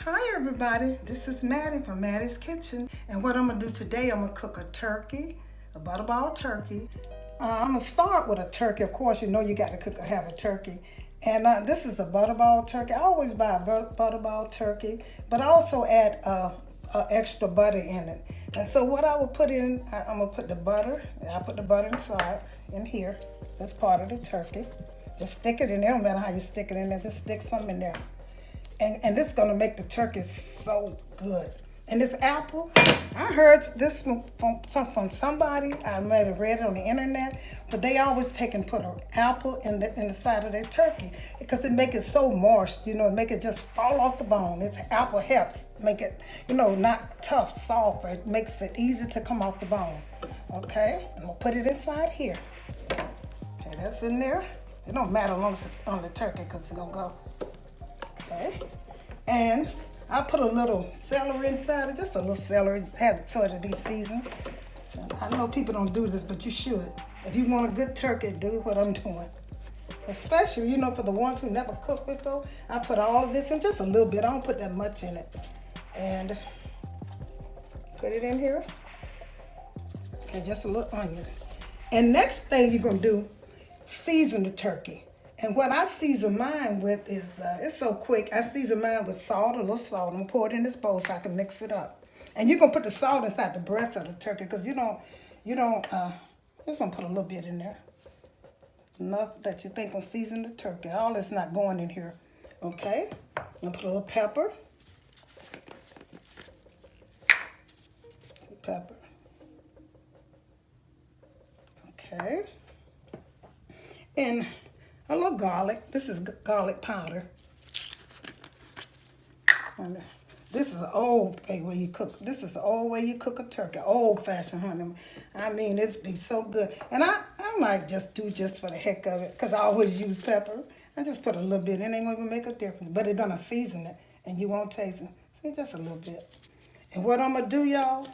Hi everybody, this is Mattie from Mattie's Kitchen, and what I'm going to do today, I'm going to cook a turkey, a butterball turkey. I'm going to start with a turkey. Of course, you know you got to have a turkey. And this is a butterball turkey. I always buy a butterball turkey, but I also add extra butter in it. And so what I will put in, I'm going to put the butter, I put the butter inside, in here. That's part of the turkey. Just stick it in there, no matter how you stick it in there, just stick some in there. And this is going to make the turkey so good. And this apple, I heard this from somebody. I might have read it on the internet, but they always take and put an apple in the side of their turkey because it make it so moist, it make it just fall off the bone. It's apple helps make it, not tough, soft. It makes it easy to come off the bone. Okay, I'm gonna put it inside here. Okay, that's in there. It don't matter as long as it's on the turkey because it's gonna go. Okay, and I put a little celery inside it, just a little celery, have it so it'll be seasoned. I know people don't do this, but you should. If you want a good turkey, do what I'm doing. Especially, for the ones who never cooked before, I put all of this in just a little bit. I don't put that much in it. And put it in here. And just a little onions. And next thing you're gonna do, season the turkey. And what I season mine with is, it's so quick, I season mine with salt, a little salt. I'm gonna pour it in this bowl so I can mix it up. And you're gonna put the salt inside the breast of the turkey because just gonna put a little bit in there. Enough that you think will season the turkey. All this not going in here, okay? I'm gonna put a little pepper. Some pepper. Okay. And a little garlic. This is garlic powder. And this is an old way you cook. This is the old way you cook a turkey. Old fashioned, honey. I mean, it's be so good. And I might just do just for the heck of it, because I always use pepper. I just put a little bit. It ain't gonna make a difference. But it's gonna season it, and you won't taste it. See, just a little bit. And what I'm gonna do, y'all,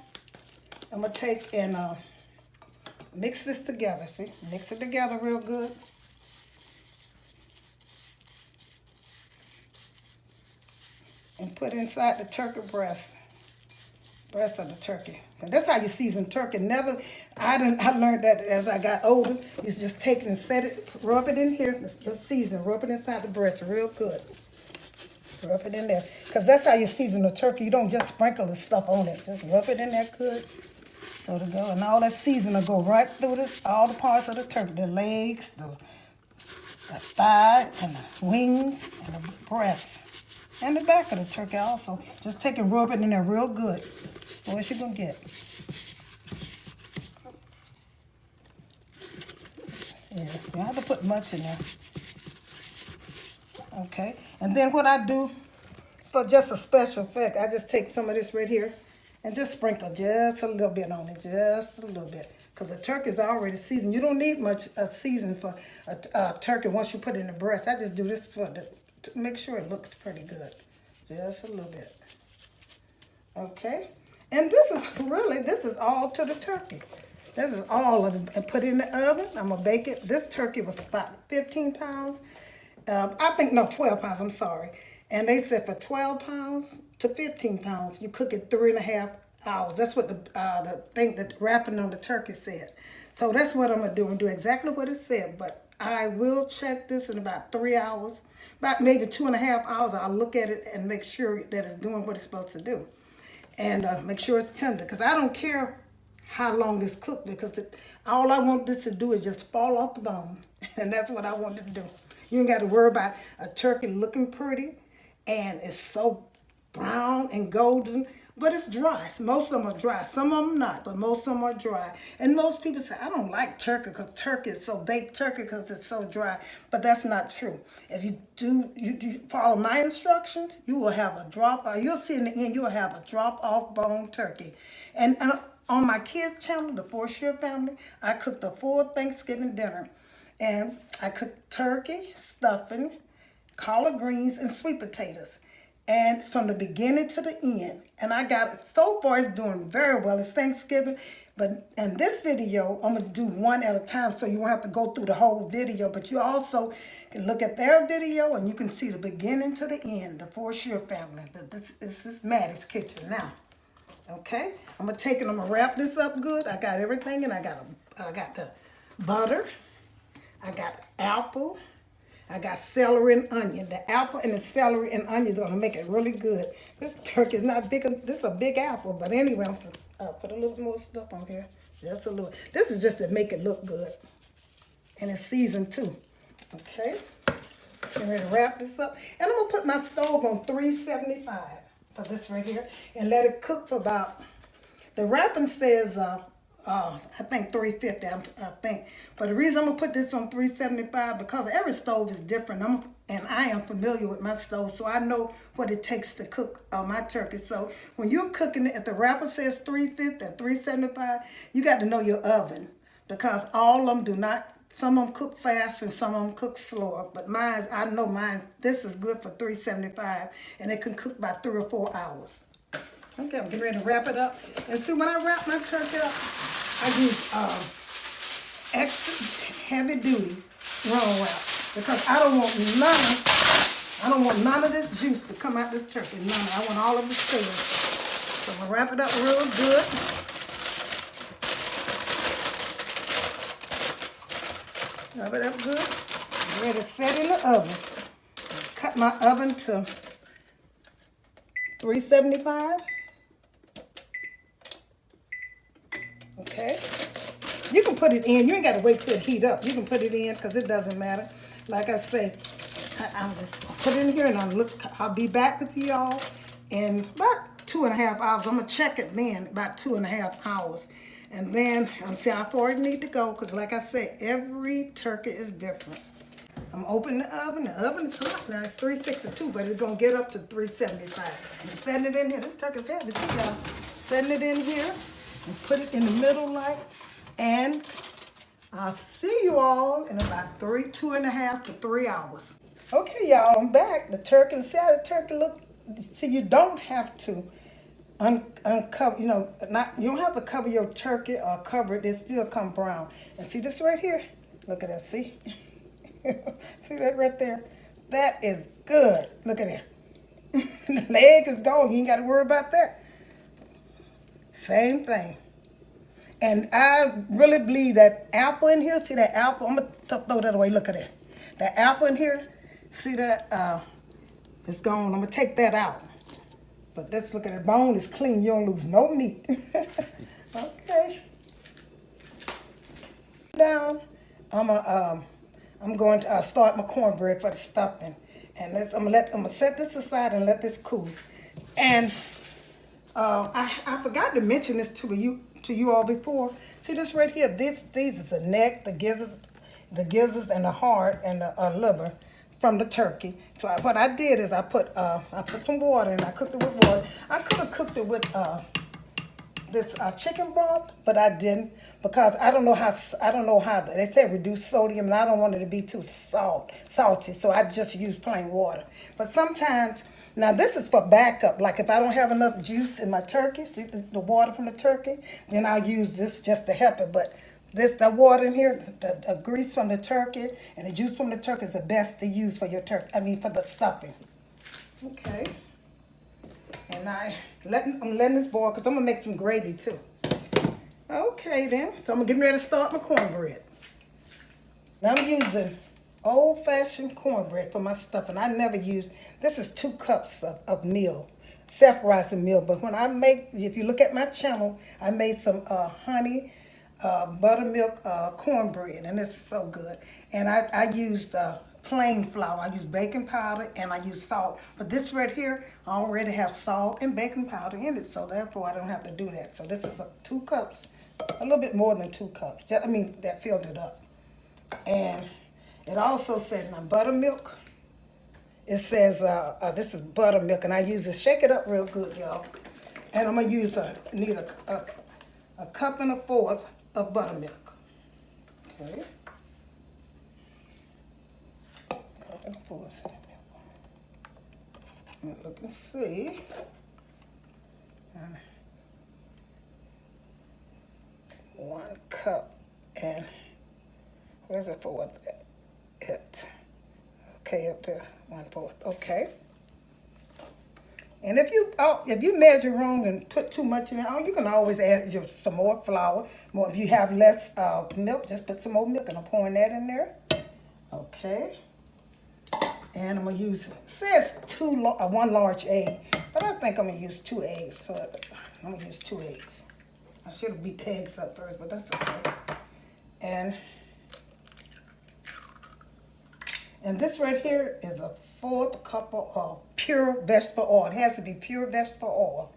I'm gonna take and mix this together. See, mix it together real good. And put inside the turkey breast of the turkey. And that's how you season turkey. I learned that as I got older. You just take it and set it, rub it in here, just season, rub it inside the breast real good. Rub it in there. Because that's how you season the turkey. You don't just sprinkle the stuff on it. Just rub it in there good. So to go. And all that season will go right through all the parts of the turkey. The legs, the thigh, and the wings, and the breast. And the back of the turkey also. Just take and rub it in there real good. So what you gonna get? Yeah, you don't have to put much in there. Okay, and then what I do for just a special effect, I just take some of this right here and just sprinkle just a little bit on it, just a little bit. Because the turkey is already seasoned. You don't need much season for a turkey once you put it in the breast. I just do this to make sure it looks pretty good. Just a little bit. Okay. And this is all to the turkey. This is all of it. And put it in the oven. I'm going to bake it. This turkey was about 15 pounds. 12 pounds, I'm sorry. And they said for 12 pounds to 15 pounds, you cook it 3.5 hours. That's what the thing that wrapping on the turkey said. So that's what I'm going to do. I'm going to do exactly what it said. But I will check this in about 3 hours. About maybe 2.5 hours, I'll look at it and make sure that it's doing what it's supposed to do. And make sure it's tender. Because I don't care how long it's cooked. Because all I want this to do is just fall off the bone. And that's what I want it to do. You ain't got to worry about a turkey looking pretty. And it's so brown and golden. But it's dry. Most of them are dry. Some of them not, but most of them are dry. And most people say, I don't like turkey because turkey is so baked turkey because it's so dry. But that's not true. If you follow my instructions, you will have a you'll see in the end, you will have a drop-off bone turkey. And on my kids' channel, the Four-Shear Family, I cooked a full Thanksgiving dinner. And I cooked turkey, stuffing, collard greens, and sweet potatoes. And from the beginning to the end. And I got it. So far, it's doing very well. It's Thanksgiving. But in this video, I'm going to do one at a time so you won't have to go through the whole video. But you also can look at their video and you can see the beginning to the end, the For Sure family. But this is Mattie's kitchen now. Okay? I'm going to take it, I'm going to wrap this up good. I got everything and I got the butter. I got apple. I got celery and onion. The apple and the celery and onion is going to make it really good. This turkey is not big. This is a big apple. But anyway, I'm going to put a little more stuff on here. Just a little. This is just to make it look good. And it's seasoned too. Okay. I'm ready to wrap this up. And I'm going to put my stove on 375 for this right here. And let it cook for about, the wrapping says, I think 350, I think. But the reason I'm going to put this on 375 because every stove is different. And I am familiar with my stove, so I know what it takes to cook my turkey. So when you're cooking it, if the wrapper says 350 or 375, you got to know your oven because all of them do not, some of them cook fast and some of them cook slower. But mine, I know mine, this is good for 375 and it can cook by 3 or 4 hours. Okay, I'm getting ready to wrap it up. And see, when I wrap my turkey up, I use extra heavy duty roll wrap because I don't want none of this juice to come out this turkey. None. I want all of the scales. So I'm gonna wrap it up real good. Wrap it up good. I'm ready to set in the oven. Cut my oven to 375. Okay. You can put it in. You ain't got to wait till it heat up. You can put it in because it doesn't matter. Like I say, I'm just put it in here and I'll be back with y'all in about 2.5 hours. I'm going to check it then, about 2.5 hours. And then I'm saying how far it need to go because like I said, every turkey is different. I'm opening the oven. The oven is hot now. It's 362, but it's going to get up to 375. I'm setting it in here. This turkey's heavy too, y'all. Setting it in here and put it in the middle like. And I'll see you all in about 2.5 to 3 hours. Okay, y'all, I'm back. The turkey, see how the turkey look? See, you don't have to uncover, you don't have to cover your turkey or cover it. It still come brown. And see this right here? Look at that, see? See that right there? That is good. Look at that. The leg is gone. You ain't got to worry about that. Same thing. And I really believe that apple in here, see that apple? I'm going to throw that away. Look at that. That apple in here, see that? It's gone. I'm going to take that out. But let's look at it. Bone is clean. You don't lose no meat. Okay. Down. I'm going to start my cornbread for the stuffing. And I'm going to set this aside and let this cool. And I forgot to mention this to you all before. See this right here? These is the neck, the gizzards, and the heart and the liver from the turkey. So what I did is I put some water and I cooked it with water. I could have cooked it with this chicken broth, but I didn't because I don't know how they say reduce sodium, and I don't want it to be too salty. So I just use plain water. But sometimes. Now, this is for backup. Like, if I don't have enough juice in my turkey, see the water from the turkey, then I'll use this just to help it. But the water in here, the grease from the turkey and the juice from the turkey is the best to use for your turkey. For the stuffing. Okay. And I'm letting this boil because I'm going to make some gravy, too. Okay, then. So, I'm getting ready to start my cornbread. Now, I'm using old-fashioned cornbread for my stuffing. I never use, this is 2 cups of meal, self-rising meal. But when I make, if you look at my channel, I made some honey, buttermilk cornbread, and it's so good. And I used plain flour. I use baking powder and I use salt. But this right here, I already have salt and baking powder in it, so therefore I don't have to do that. So this is 2 cups, a little bit more than 2 cups. That filled it up. And it also said my buttermilk. It says this is buttermilk, and I use it. Shake it up real good, y'all. And I'm gonna use need a cup and a fourth of buttermilk. Okay. Cup and a fourth. Look and see. cup. And where's the fourth? It. Okay, up there, 1/4. Okay. And if you measure wrong and put too much in it, you can always add some more flour. More if you have less milk, just put some more milk, and I'm pouring that in there. Okay. And I'm gonna use, it says 1 large egg, but I think I'm gonna use 2 eggs. So I'm gonna use 2 eggs. I should have beat the eggs up first, but that's okay. And this right here is a 1/4 cup of pure vegetable oil. It has to be pure vegetable oil.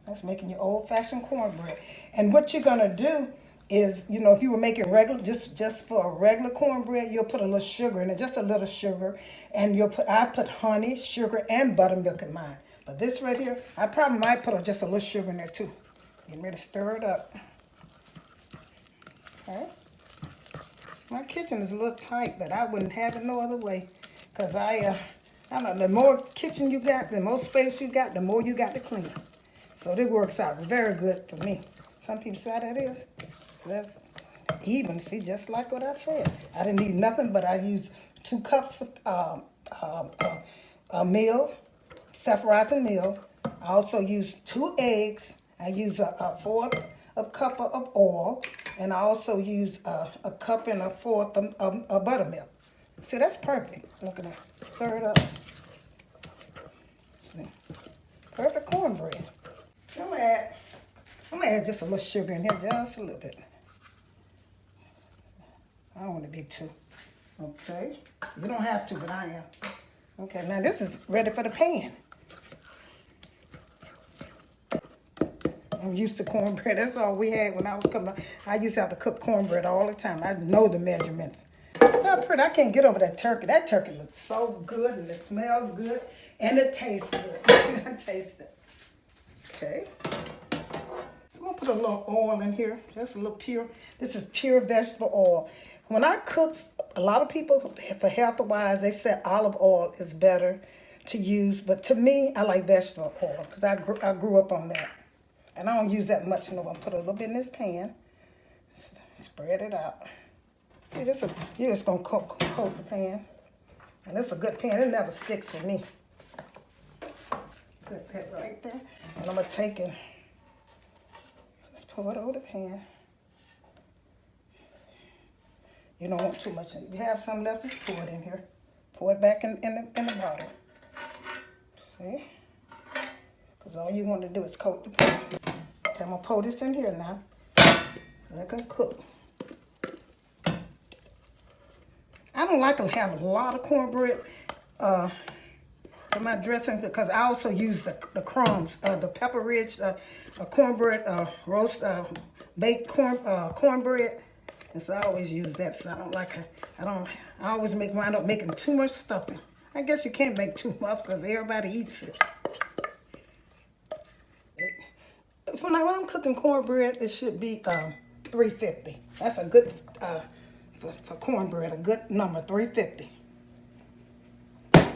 That's making your old-fashioned cornbread. And what you're gonna do is, you know, if you were making regular, just for a regular cornbread, you'll put a little sugar in it, just a little sugar, and I put honey, sugar, and buttermilk in mine. But this right here, I probably might put just a little sugar in there too. Get ready to stir it up. Okay. My kitchen is a little tight, but I wouldn't have it no other way. Because I don't know, the more kitchen you got, the more space you got, the more you got to clean. So this works out very good for me. Some people say that is. That's even, see, just like what I said. I didn't need nothing, but I used 2 cups of meal, self-rising meal. I also used 2 eggs. I used a 1/4 cup of oil, and I also use a cup and a 1/4 of buttermilk. See, that's perfect. Look at that. Stir it up. See? Perfect cornbread. I'm gonna add just a little sugar in here, just a little bit. I don't want to be too. Okay. You don't have to, but I am. Okay, now this is ready for the pan. I'm used to cornbread. That's all we had when I was coming up. I used to have to cook cornbread all the time. I know the measurements. It's not pretty. I can't get over that turkey. That turkey looks so good, and it smells good, and it tastes good. I taste it. Okay. So I'm going to put a little oil in here. Just a little pure. This is pure vegetable oil. When I cook, a lot of people, for health-wise, they say olive oil is better to use. But to me, I like vegetable oil because I grew up on that. And I don't use that much. No, I'm going to put a little bit in this pan. Spread it out. See, you're just going to coat the pan. And this is a good pan. It never sticks for me. Put that right there. And I'm going to take it. Just pour it over the pan. You don't want too much. If you have some left, just pour it in here. Pour it back in the bottle. See? Because all you want to do is coat the pan. Okay, I'm going to pour this in here now. Let it cook. I don't like to have a lot of cornbread in my dressing because I also use the crumbs, the pepper rich cornbread, roast baked cornbread. And so I always use that. So I don't like it. I always wind up making too much stuffing. I guess you can't make too much because everybody eats it. When I'm cooking cornbread, it should be 350. That's a good, for cornbread, a good number, 350. I'm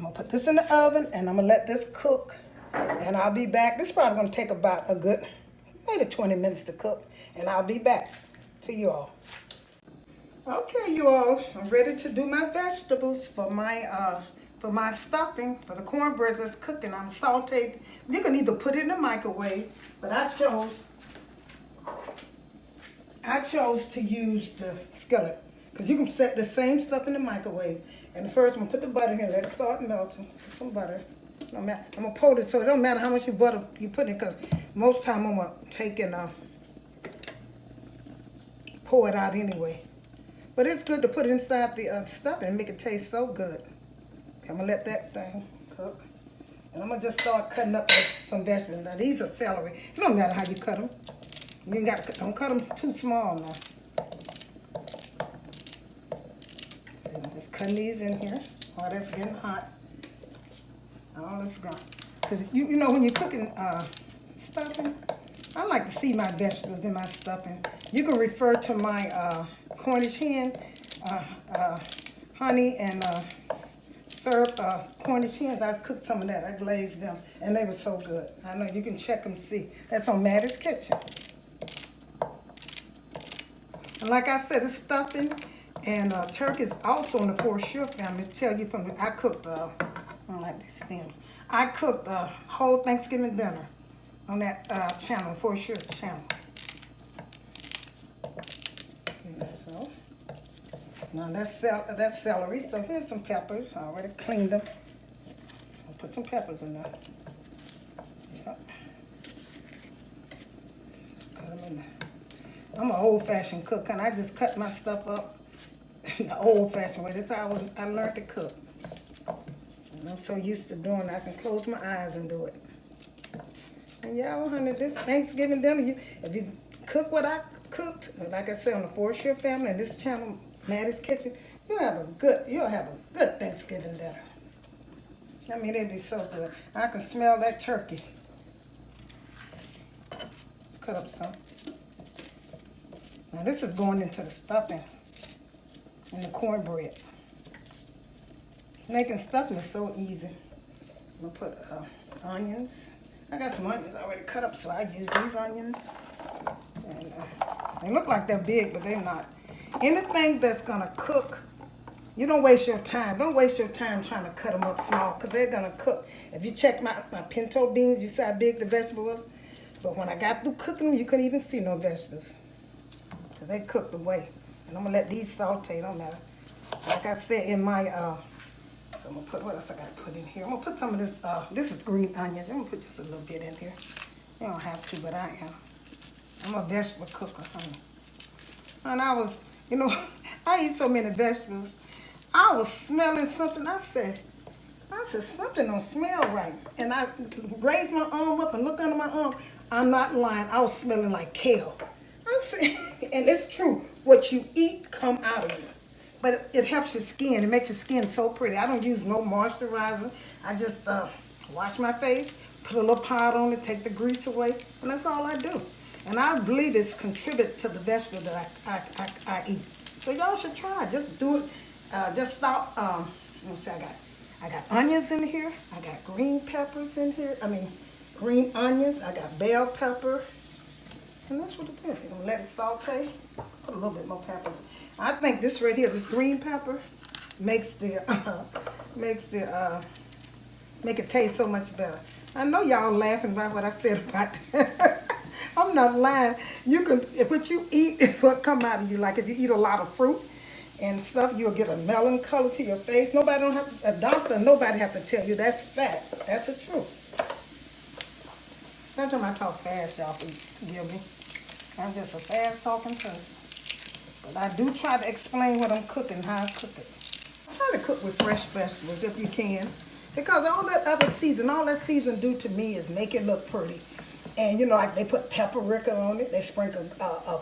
going to put this in the oven, and I'm going to let this cook, and I'll be back. This is probably going to take about a good, maybe 20 minutes to cook, and I'll be back to you all. Okay, you all, I'm ready to do my vegetables for my stuffing, for the cornbread that's cooking. I'm sauteed. You can either put it in the microwave, but I chose to use the skillet because you can set the same stuff in the microwave. And first, I'm gonna put the butter here. Let it start melting. Put some butter. I'm gonna pour this so it don't matter how much butter you put in because most time I'm gonna take and pour it out anyway. But it's good to put it inside the stuffing and make it taste so good. I'm going to let that thing cook. And I'm going to just start cutting up some vegetables. Now, these are celery. It don't matter how you cut them. You ain't got to, don't cut them too small now. So I'm just cutting these in here while that's getting hot. All this gone. Because, you know, when you're cooking stuffing, I like to see my vegetables in my stuffing. You can refer to my Cornish hen, honey, and served cornichons. I cooked some of that. I glazed them, and they were so good. I know you can check them, see. That's on Mattie's Kitchen. And like I said, it's stuffing, and turkey is also in the Forshire family. Tell you from I cooked. I don't like these stems. I cooked a whole Thanksgiving dinner on that channel, Forshire channel. So now that's celery. So here's some peppers. I already cleaned them. I'll put some peppers in there. Yep. Cut them in there. I'm an old-fashioned cook, and I just cut my stuff up the old-fashioned way. That's how I learned to cook. And I'm so used to doing it, I can close my eyes and do it. And y'all, honey, this Thanksgiving dinner, if you cook what I cooked, like I said, on the Forshire family and this channel, Mattie's Kitchen, you'll have a good Thanksgiving dinner. I mean, it'd be so good. I can smell that turkey. Let's cut up some. Now this is going into the stuffing and the cornbread. Making stuffing is so easy. I'm gonna put onions. I got some onions already cut up, so I use these onions. And they look like they're big, but they're not. Anything that's gonna cook, you don't waste your time. Don't waste your time trying to cut them up small, because they're gonna cook. If you check my pinto beans, you see how big the vegetable was? But when I got through cooking them, you couldn't even see no vegetables. Because they cooked away. And I'm gonna let these saute, don't matter. Like I said in my, so I'm gonna put, what else I gotta put in here? I'm gonna put some of this, this is green onions. I'm gonna put just a little bit in here. You don't have to, but I am. I'm a vegetable cooker, honey. And I was, you know, I eat so many vegetables. I was smelling something. I said, something don't smell right. And I raised my arm up and looked under my arm. I'm not lying. I was smelling like kale. I said, and it's true. What you eat come out of you. But it helps your skin. It makes your skin so pretty. I don't use no moisturizer. I just wash my face, put a little powder on it, take the grease away, and that's all I do. And I believe it's contributed to the vegetable that I eat. So y'all should try. Just do it. Just stop. Let me see. I got onions in here. I got green peppers in here. I mean, green onions. I got bell pepper. And that's what it is. You're gonna let it saute. Put a little bit more peppers. I think this right here, this green pepper, make it taste so much better. I know y'all laughing about what I said about that. I'm not lying. You can, what you eat is what come out of you. Like if you eat a lot of fruit and stuff, you'll get a melon color to your face. Nobody don't have a doctor. Nobody have to tell you that's fact. That's the truth. Sometimes I talk fast, y'all. Forgive me. I'm just a fast talking person. But I do try to explain what I'm cooking, how I cook it. Try to cook with fresh vegetables if you can. Because all that season do to me is make it look pretty. And you know, like they put paprika on it, they sprinkle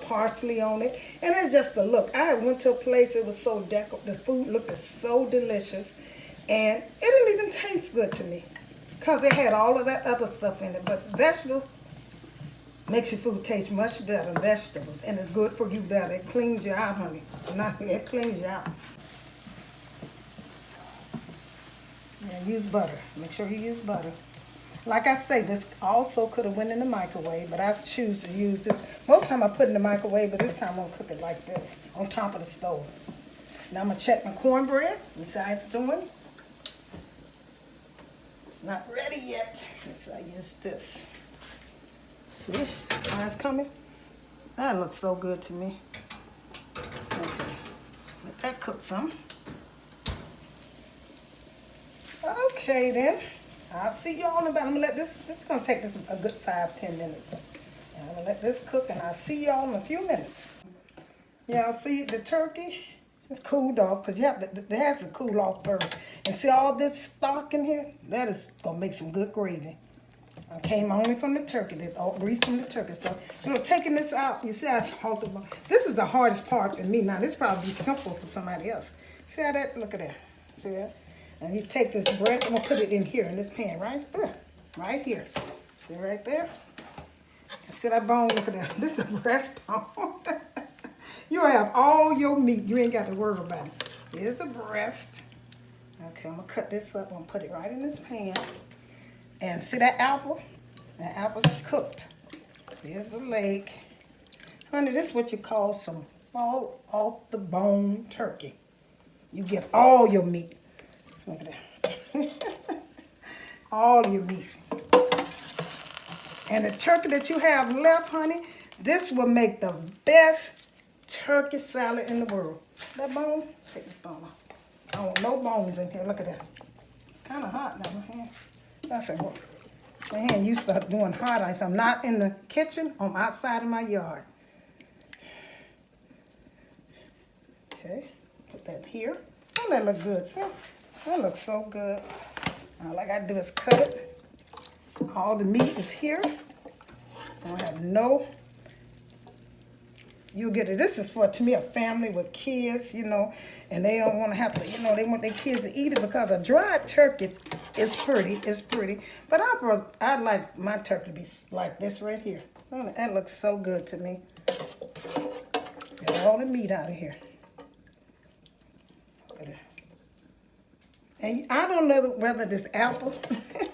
parsley on it, and it's just a look. I went to a place, it was so decorative, the food looked so delicious, and it didn't even taste good to me. Because it had all of that other stuff in it. But vegetable makes your food taste much better than vegetables. And it's good for you better. It cleans you out, honey. It cleans you out. Yeah, use butter. Make sure you use butter. Like I say, this also could have went in the microwave, but I choose to use this. Most of the time I put it in the microwave, but this time I'm going to cook it like this, on top of the stove. Now I'm going to check my cornbread and see how it's doing. It's not ready yet. So I use this. See how it's coming? That looks so good to me. Okay, let that cook some. Okay then, I'll see y'all in about, I'm gonna let this, it's gonna take this a good 5-10 minutes. And I'm gonna let this cook and I'll see y'all in a few minutes. Y'all see the turkey? It's cooled off because you have to, it has to cool off first. And see all this stock in here? That is gonna make some good gravy. I came only from the turkey, all grease from the turkey. So, you know, taking this out, you see how it's halted. This is the hardest part for me. Now, this probably be simple for somebody else. See how that, look at that. See that? And you take this breast, I'm going to put it in here, in this pan, right there. Right here. See right there? See that bone? Look at that. This is a breastbone. You'll have all your meat. You ain't got to worry about it. Here's the breast. Okay, I'm gonna cut this up. I'm gonna put it right in this pan. And see that apple? That apple's cooked. Here's the leg. Honey, this is what you call some fall off the bone turkey. You get all your meat. Look at that. All your meat. And the turkey that you have left, honey, this will make the best turkey salad in the world. That bone? Take this bone off. I don't want no bones in here. Look at that. It's kind of hot now, my hand. That's it. My hand used to doing hot if I'm not in the kitchen, I'm outside of my yard. Okay, put that here. Oh, that look good, see? That looks so good. All I gotta do is cut it. All the meat is here. I don't have no. You get it. This is for, to me, a family with kids, you know, and they don't want to have to, you know, they want their kids to eat it because a dried turkey is pretty. It's pretty. But I'd like my turkey to be like this right here. Oh, that looks so good to me. Get all the meat out of here. And I don't know whether this apple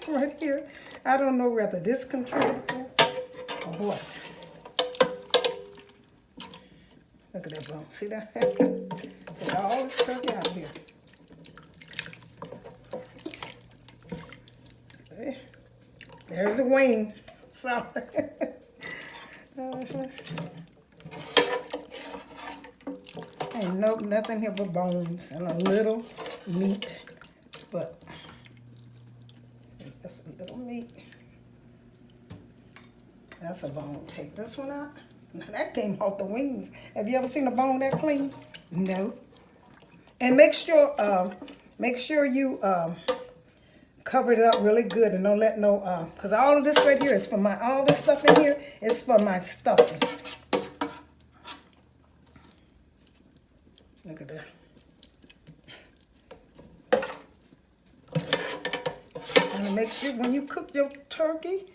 right here, I don't know whether this contributed or what. Look at that bone. See that? Get all this turkey out of here. See? There's the wing. Sorry. Ain't nothing here but bones and a little meat. But that's a little meat. That's a bone. Take this one out. Now that came off the wings. Have you ever seen a bone that clean? No. And make sure you cover it up really good and don't let no because all of this right here is for my all this stuff in here is for my stuffing. Look at that. And make sure when you cook your turkey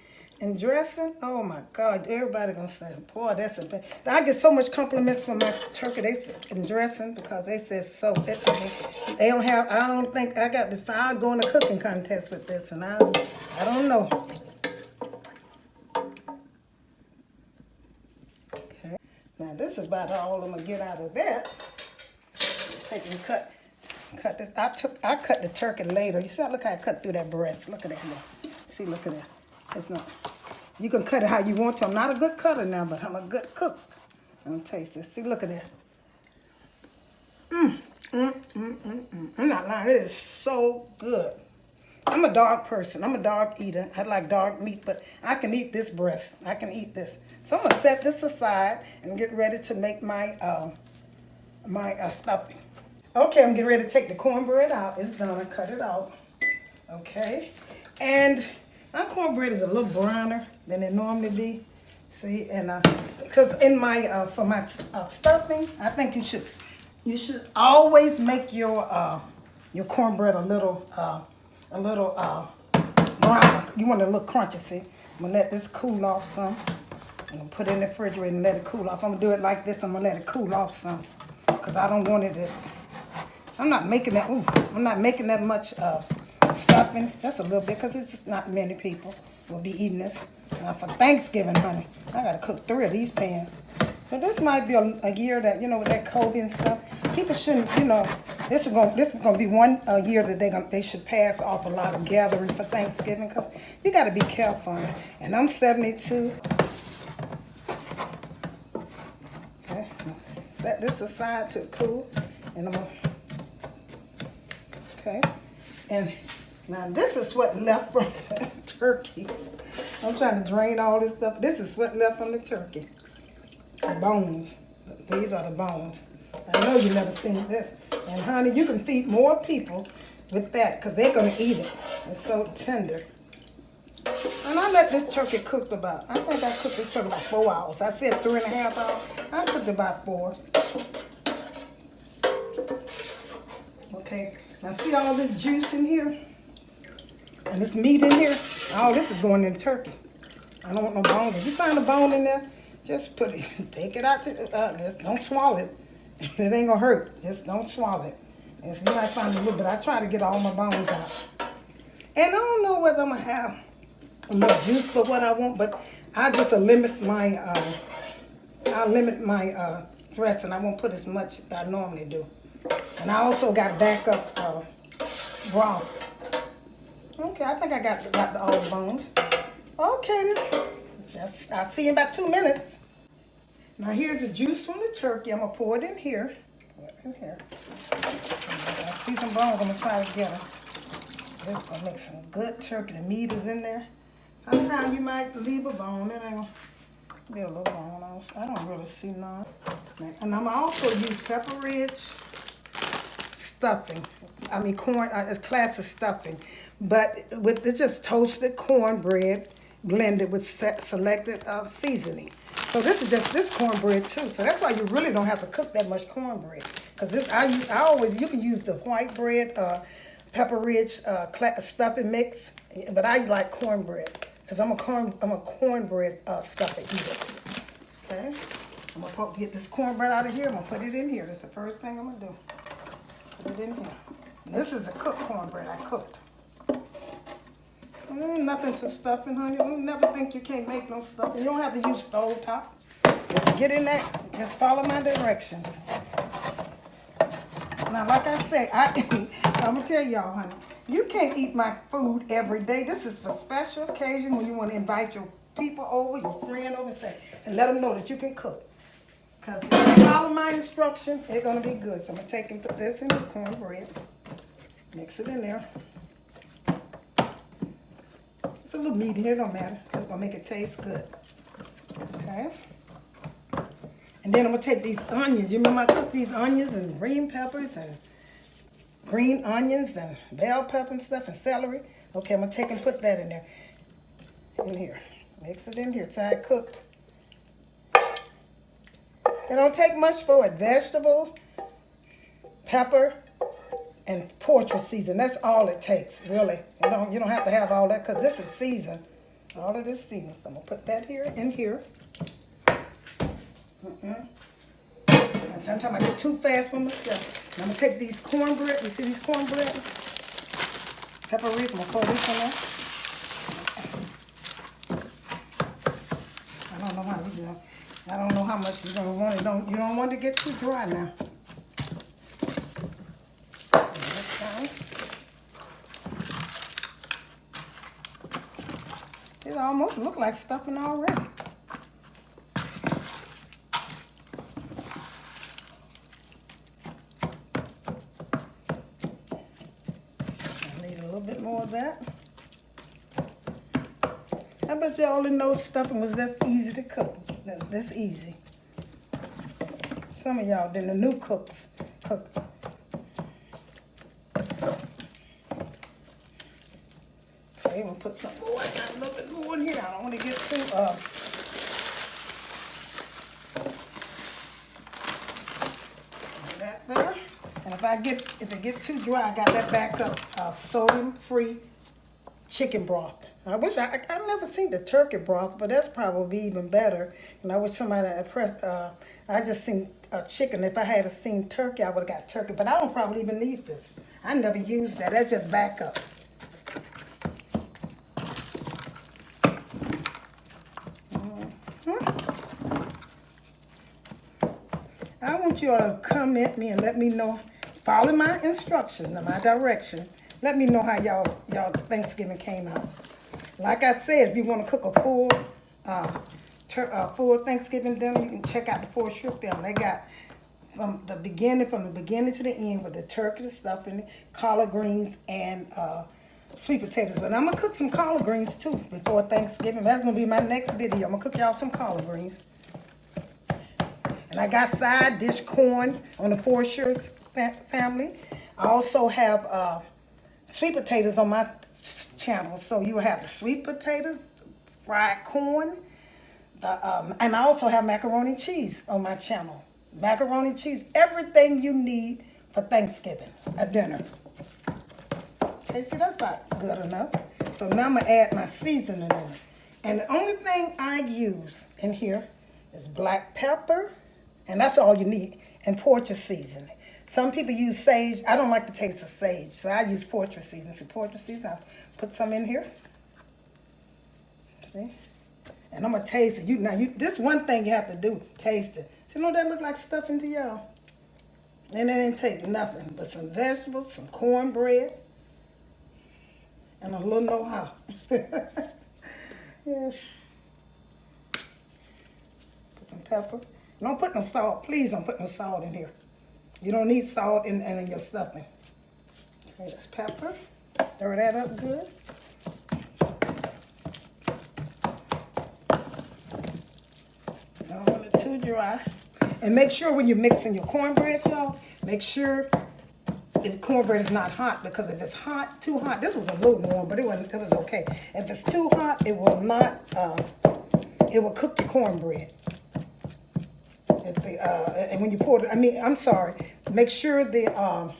and dressing, oh my God, everybody gonna say, boy, that's a bad. I get so much compliments from my turkey and dressing because they said so. I mean, they don't have. I don't think I got the. I'll go in a cooking contest with this, and I don't know. Okay, now this is about all I'm gonna get out of that. Take and cut this. I cut the turkey later. You see, look how I cut through that breast. Look at that. See, look at that. It's not. You can cut it how you want to. I'm not a good cutter now, but I'm a good cook. I'm taste this. See, look at that. I'm not lying. It is so good. I'm a dog person. I'm a dog eater. I like dog meat, but I can eat this breast. I can eat this. So I'm gonna set this aside and get ready to make my stuffing. Okay, I'm getting ready to take the cornbread out. It's done. I cut it out. Okay, and my cornbread is a little browner than it normally be. See, and because in my for my stuffing, I think you should always make your cornbread a little brown. You want it a little crunchy. See, I'm gonna let this cool off some. I'm gonna put it in the refrigerator and let it cool off. I'm gonna do it like this. I'm gonna let it cool off some because I don't want it to. I'm not making that. I'm not making that much stuffing. That's a little bit because it's just not many people will be eating this. Now for Thanksgiving, honey, I gotta cook 3 of these pans. But this might be a year that, you know, with that COVID and stuff, people shouldn't, you know, this is gonna be one year that they should pass off a lot of gathering for Thanksgiving because you gotta be careful. And I'm 72. Okay, set this aside to cool, and I'm gonna. Okay, and now this is what left from the turkey. I'm trying to drain all this stuff. This is what left from the turkey. The bones. These are the bones. I know you've never seen this. And honey, you can feed more people with that because they're going to eat it. It's so tender. And I let this turkey cook I think I cooked this turkey about 4 hours. I said 3.5 hours. I cooked about 4. Okay. Now see all this juice in here? And this meat in here? All this is going in turkey. I don't want no bone. If you find a bone in there, just put it, take it out. Just don't swallow it. It ain't gonna hurt. Just don't swallow it. And so you might find a little bit. I try to get all my bones out. And I don't know whether I'm going to have enough juice for what I want, but I just limit my, dressing. I won't put as much as I normally do. And I also got backup broth. Okay, I think I got all the bones. Okay, then. I'll see you in about 2 minutes. Now here's the juice from the turkey. I'm going to pour it in here. I see some bones. I'm going to try to get them. This is going to make some good turkey. The meat is in there. Sometimes you might leave a bone. It ain't going to be a little bone off. I don't really see none. And I'm also use pepper-rich stuffing. I mean corn, it's classic stuffing. But it's just toasted cornbread blended with selected seasoning. So this is just this cornbread too. So that's why you really don't have to cook that much cornbread. Because you can use the white bread, pepper-rich stuffing mix. But I like cornbread because I'm a cornbread stuffing eater. Okay, I'm gonna get this cornbread out of here. I'm gonna put it in here. That's the first thing I'm gonna do. Put it in here. This is a cooked cornbread I cooked. Nothing to stuffing, honey. You never think you can't make no stuffing. You don't have to use stove top. Just get in there. Just follow my directions. Now, like I say, I'm gonna tell y'all, honey, you can't eat my food every day. This is for special occasion when you want to invite your people over, your friend over, and let them know that you can cook. Because if you follow my instruction, it's gonna be good. So I'm gonna take and put this in the cornbread. Mix it in there. It's a little meat here, don't matter. That's gonna make it taste good. Okay. And then I'm gonna take these onions. You remember I cooked these onions and green peppers and green onions and bell pepper and stuff and celery. Okay, I'm gonna take and put that in there. In here. Mix it in here. It's already cooked. It don't take much for it. Vegetable, pepper, and poultry season. That's all it takes, really. You don't have to have all that because this is seasoned. All of this seasoned. So I'm gonna put that here in here. And sometimes I get too fast for myself. And I'm gonna take these cornbread. You see these cornbread? Pepper rich. I'm gonna pour this in there. I don't know how you do. I don't know how much you're gonna want it. You don't want it to get too dry now. It almost looks like stuffing already. I need a little bit more of that. I bet y'all didn't know stuffing was this easy to cook. This easy. Some of y'all didn't. The new cooks cook. Okay, I'm gonna put some more. I got a little bit more in here. I don't want to get too that there. And if it get too dry, I got that backup sodium-free chicken broth. I wish I've never seen the turkey broth, but that's probably even better. And I wish somebody had pressed. I just seen chicken. If I had seen turkey, I would have got turkey. But I don't probably even need this. I never used that. That's just backup. I want you all to comment me and let me know. Follow my instructions and my direction. Let me know how y'all Thanksgiving came out. Like I said, if you want to cook a full Thanksgiving dinner, you can check out the 4 Shrimp Family. They got from the beginning to the end with the turkey, the stuffing, collard greens, and sweet potatoes. But I'm going to cook some collard greens too before Thanksgiving. That's going to be my next video. I'm going to cook y'all some collard greens. And I got side dish corn on the 4 Shrimp Family. I also have sweet potatoes on my channel. So you have the sweet potatoes, fried corn, and I also have macaroni and cheese on my channel. Macaroni and cheese, everything you need for Thanksgiving, a dinner. Okay, see, that's about good enough. So now I'm going to add my seasoning in it. And the only thing I use in here is black pepper, and that's all you need, and poultry seasoning. Some people use sage. I don't like the taste of sage, so I use portrait seasoning. See, portrait seasoning, I'll put some in here. See? And I'm going to taste it. This one thing you have to do, taste it. So, that look like stuffing to y'all? And it didn't take nothing but some vegetables, some cornbread, and a little know-how. Yeah. Put some pepper. Don't put no salt. Please don't put no salt in here. You don't need salt in your stuffing. Okay, that's pepper. Stir that up good. Don't want it too dry. And make sure when you're mixing your cornbread, y'all, make sure the cornbread is not hot, because if it's hot, too hot, this was a little warm, but it was okay. If it's too hot, it will not, it will cook the cornbread. And when you pour it, I'm sorry, make sure the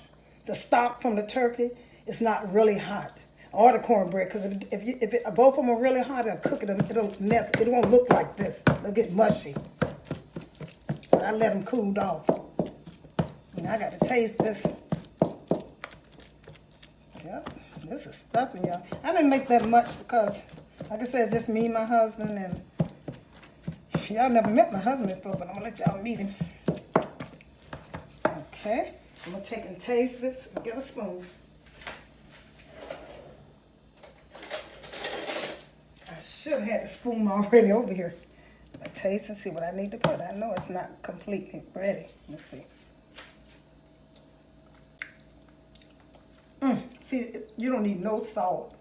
stock from the turkey is not really hot, or the cornbread, because if both of them are really hot, it'll cook it, it won't look like this. It'll get mushy. But I let them cool off. And I got to taste this. Yep, this is stuffing, y'all. I didn't make that much because, like I said, it's just me and my husband, and y'all never met my husband before, but I'm going to let y'all meet him. Okay, I'm going to take and taste this and get a spoon. I should have had the spoon already over here. I'm going to taste and see what I need to put. I know it's not completely ready. Let's see. See, you don't need no salt.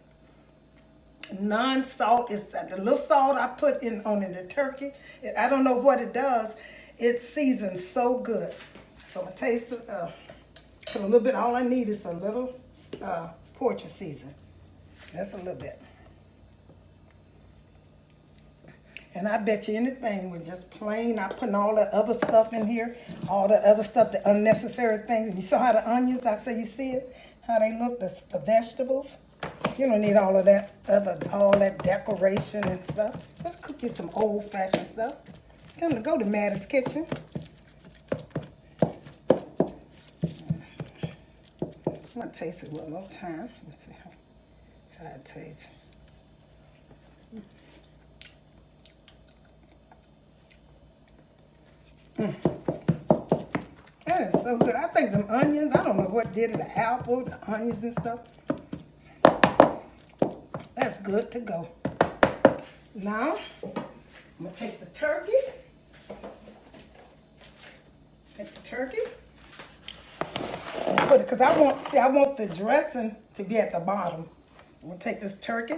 Non-salt is the little salt I put on the turkey. I don't know what it does. It seasons so good. So I taste it. Put a little bit. All I need is a little portrait season. That's a little bit. And I bet you anything with just plain, not putting all the other stuff in here, all the other stuff, the unnecessary things. You saw how the onions, I say you see it, how they look, the vegetables. You don't need all of that all that decoration and stuff. Let's cook you some old-fashioned stuff. Go to Mattie's kitchen. I'm gonna taste it one more time. Let's see how it tastes. That is so good. I think them onions, I don't know what did it, the apple, the onions and stuff. That's good to go. Now, I'm going to take the turkey. Take the turkey. And put it, because I want the dressing to be at the bottom. I'm going to take this turkey.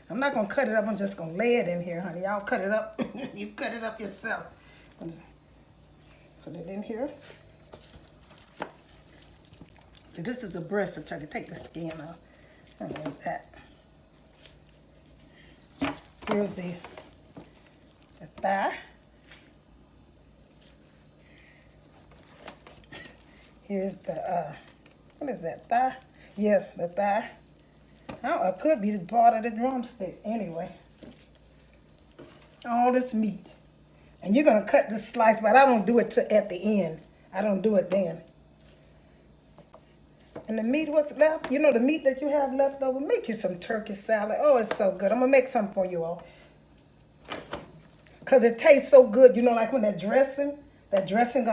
I'm not going to cut it up. I'm just going to lay it in here, honey. Y'all cut it up. You cut it up yourself. Put it in here. This is the breast of turkey. Take the skin off. I like that. Here's the thigh. Here's the, what is that, thigh? Yeah, the thigh. Oh, it could be the part of the drumstick. Anyway. All this meat. And you're going to cut this slice, but I don't do it at the end. I don't do it then. And the meat, what's left, the meat that you have left over, make you some turkey salad. Oh, it's so good. I'm going to make some for you all. Because it tastes so good. Like when that dressing going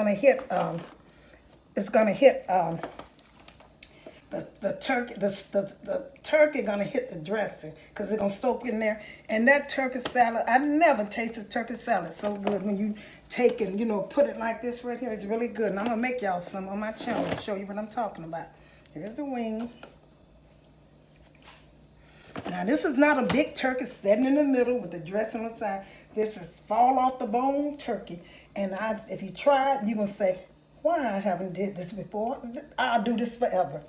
to hit, it's going to hit the turkey. The turkey going to hit the dressing because it's going to soak in there. And that turkey salad, I never tasted turkey salad so good when you take and, put it like this right here. It's really good. And I'm going to make y'all some on my channel to show you what I'm talking about. Here's the wing. Now, this is not a big turkey sitting in the middle with the dressing on the side. This is fall off the bone turkey. And if you try it, you're going to say, why I haven't did this before? I'll do this forever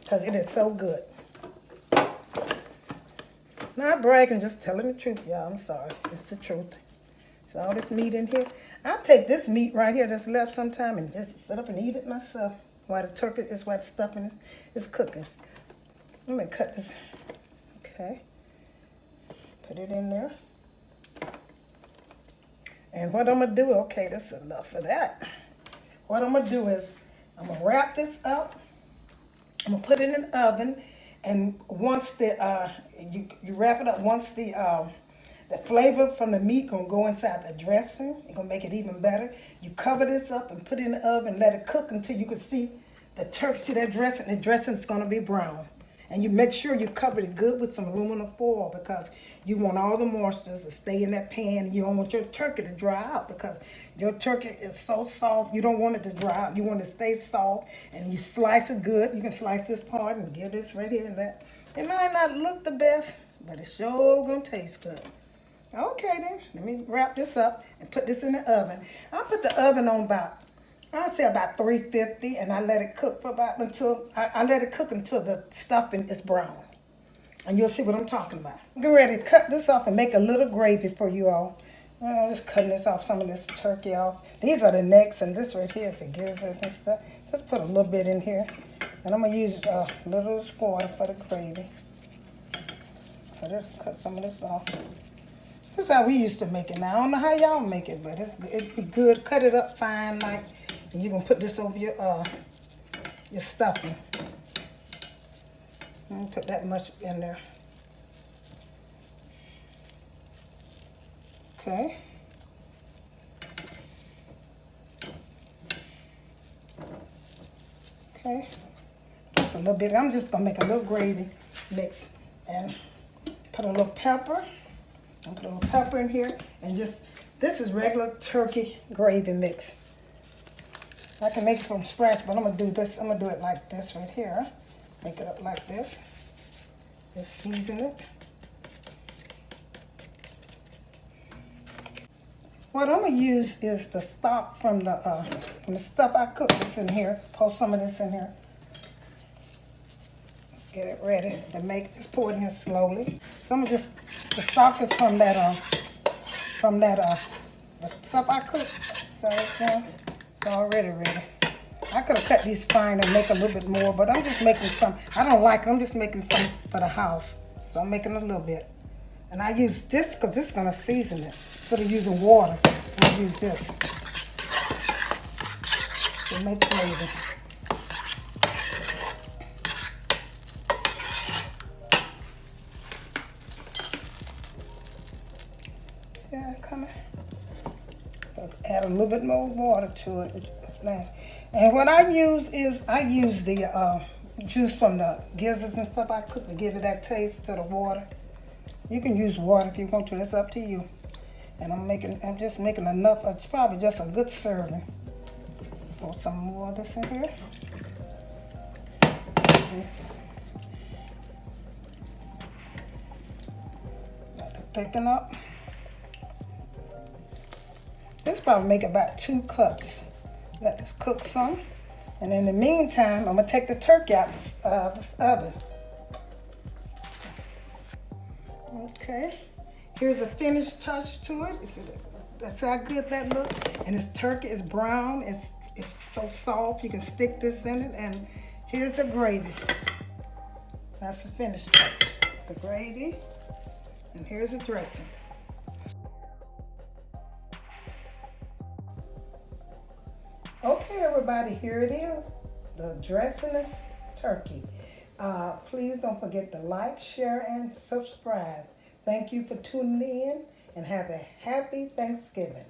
because it is so good. Not bragging, just telling the truth, y'all. I'm sorry. It's the truth. So all this meat in here. I'll take this meat right here that's left sometime and just sit up and eat it myself. While the stuffing is cooking. Let me cut this. Okay. Put it in there. And what I'm going to do, okay, that's enough of that. What I'm going to do is I'm gonna wrap this up. I'm gonna put it in the oven, and once you wrap it up, once the flavor from the meat gonna go inside the dressing, it's gonna make it even better. You cover this up and put it in the oven, let it cook until you can see the turkey. See that dressing? The dressing is gonna be brown, and you make sure you cover it good with some aluminum foil because you want all the moisture to stay in that pan. You don't want your turkey to dry out because your turkey is so soft. You don't want it to dry out. You want it to stay soft, and you slice it good. You can slice this part and give this right here and that. It might not look the best, but it's sure gonna taste good. Okay then, let me wrap this up and put this in the oven. I put the oven on I'd say about 350, and I let it cook for until the stuffing is brown. And you'll see what I'm talking about. I'm getting ready to cut this off and make a little gravy for you all. I'm just cutting this off, some of this turkey off. These are the necks, and this right here is the gizzard and stuff. Just put a little bit in here. And I'm going to use a little water for the gravy. Cut some of this off. This is how we used to make it. Now, I don't know how y'all make it, but it'd be good. Cut it up fine, like, and you're going to put this over your stuffing. Put that much in there. Okay. Okay. Just a little bit. I'm just gonna make a little gravy mix and put a little pepper. And put a little pepper in here, and this is regular turkey gravy mix. I can make it from scratch, but I'm gonna do this. I'm gonna do it like this right here. Make it up like this. Just season it. What I'm gonna use is the stock from the stuff I cooked. This in here. Pour some of this in here. Let's get it ready to make. Just pour it in slowly. So I'm just the stock is from that the stuff I cooked. So it's already ready. I could have cut these fine and make a little bit more, but I'm just making some. I don't like it. I'm just making some for the house. So I'm making a little bit. And I use this because this is going to season it. Instead of using water, I'll use this to make flavor. Yeah, come on. Add a little bit more water to it. And what I use is the juice from the gizzards and stuff I cook to give it that taste to the water. You can use water if you want to. It's up to you. And I'm just making enough. It's probably just a good serving. Pour some more of this in here. Okay. Let it thicken up. This probably make about 2 cups. Let this cook some. And in the meantime, I'm going to take the turkey out of this oven. Okay. Here's a finished touch to it. That's how good that looks. And this turkey is brown. It's so soft. You can stick this in it. And here's the gravy. That's the finished touch. The gravy. And here's the dressing. Okay, everybody, here it is. The dressingless turkey. Please don't forget to like, share, and subscribe. Thank you for tuning in, and have a happy Thanksgiving.